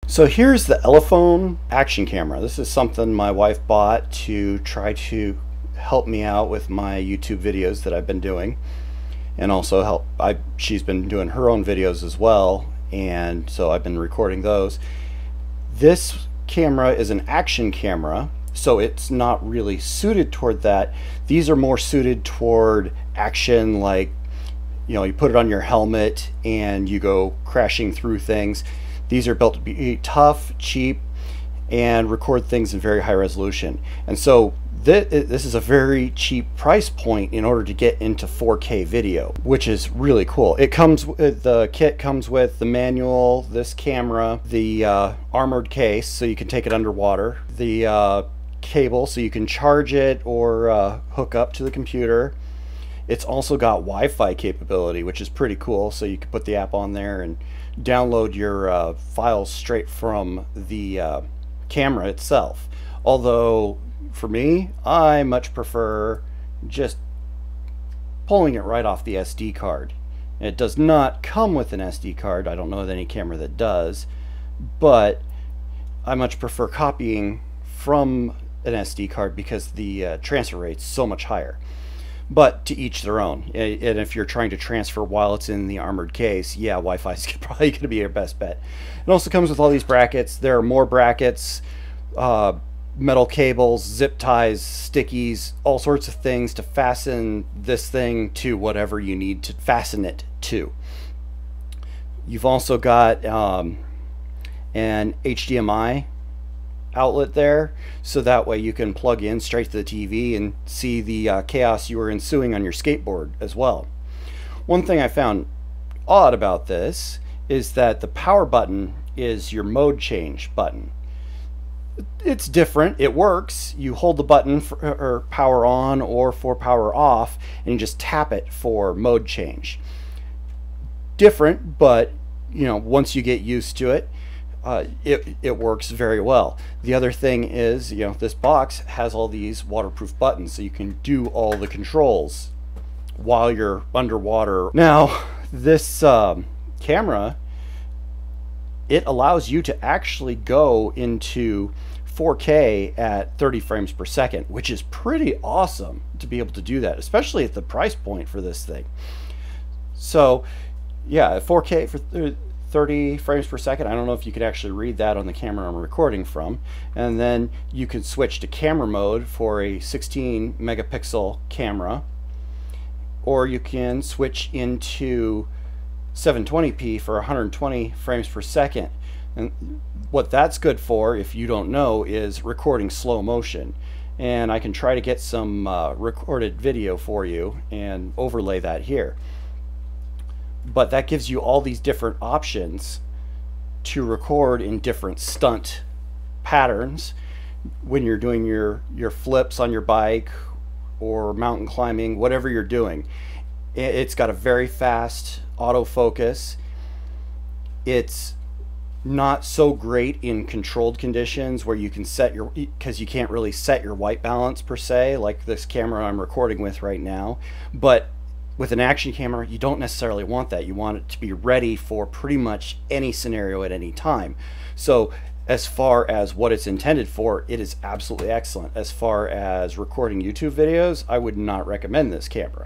So here's the Elephone action camera. This is something my wife bought to try to help me out with my YouTube videos that I've been doing, and also she's been doing her own videos as well, and so I've been recording those. This camera is an action camera, so it's not really suited toward that. These are more suited toward action, like, you know, you put it on your helmet and you go crashing through things. These are built to be tough, cheap, and record things in very high resolution. And so this is a very cheap price point in order to get into 4K video, which is really cool. The kit comes with the manual, this camera, the armored case so you can take it underwater, the cable so you can charge it or hook up to the computer. It's also got Wi-Fi capability, which is pretty cool, so you can put the app on there and download your files straight from the camera itself. Although for me, I much prefer just pulling it right off the SD card. It does not come with an SD card. I don't know of any camera that does, but I much prefer copying from an SD card because the transfer rate's so much higher. But to each their own. And if you're trying to transfer while it's in the armored case, yeah, Wi-Fi is probably going to be your best bet. It also comes with all these brackets. There are more brackets, metal cables, zip ties, stickies, all sorts of things to fasten this thing to whatever you need to fasten it to. You've also got an HDMI outlet there, so that way you can plug in straight to the TV and see the chaos you were ensuing on your skateboard as well. One thing I found odd about this is that the power button is your mode change button. It's different. It works. You hold the button for power on or for power off, and you just tap it for mode change. Different, but you know, once you get used to it, it works very well. The other thing is, you know, this box has all these waterproof buttons, so you can do all the controls while you're underwater. Now, this camera, it allows you to actually go into 4K at 30 frames per second, which is pretty awesome to be able to do that, especially at the price point for this thing. So, yeah, 4K for 30 frames per second. I don't know if you could actually read that on the camera I'm recording from. And then you can switch to camera mode for a 16 megapixel camera, or you can switch into 720p for 120 frames per second. And what that's good for, if you don't know, is recording slow motion. And I can try to get some recorded video for you and overlay that here. But that gives you all these different options to record in different stunt patterns when you're doing your flips on your bike or mountain climbing, whatever you're doing. It's got a very fast autofocus. It's not so great in controlled conditions where you can set your, because you can't really set your white balance per se, like this camera I'm recording with right now. But with an action camera, you don't necessarily want that. You want it to be ready for pretty much any scenario at any time. So as far as what it's intended for, it is absolutely excellent. As far as recording YouTube videos, I would not recommend this camera.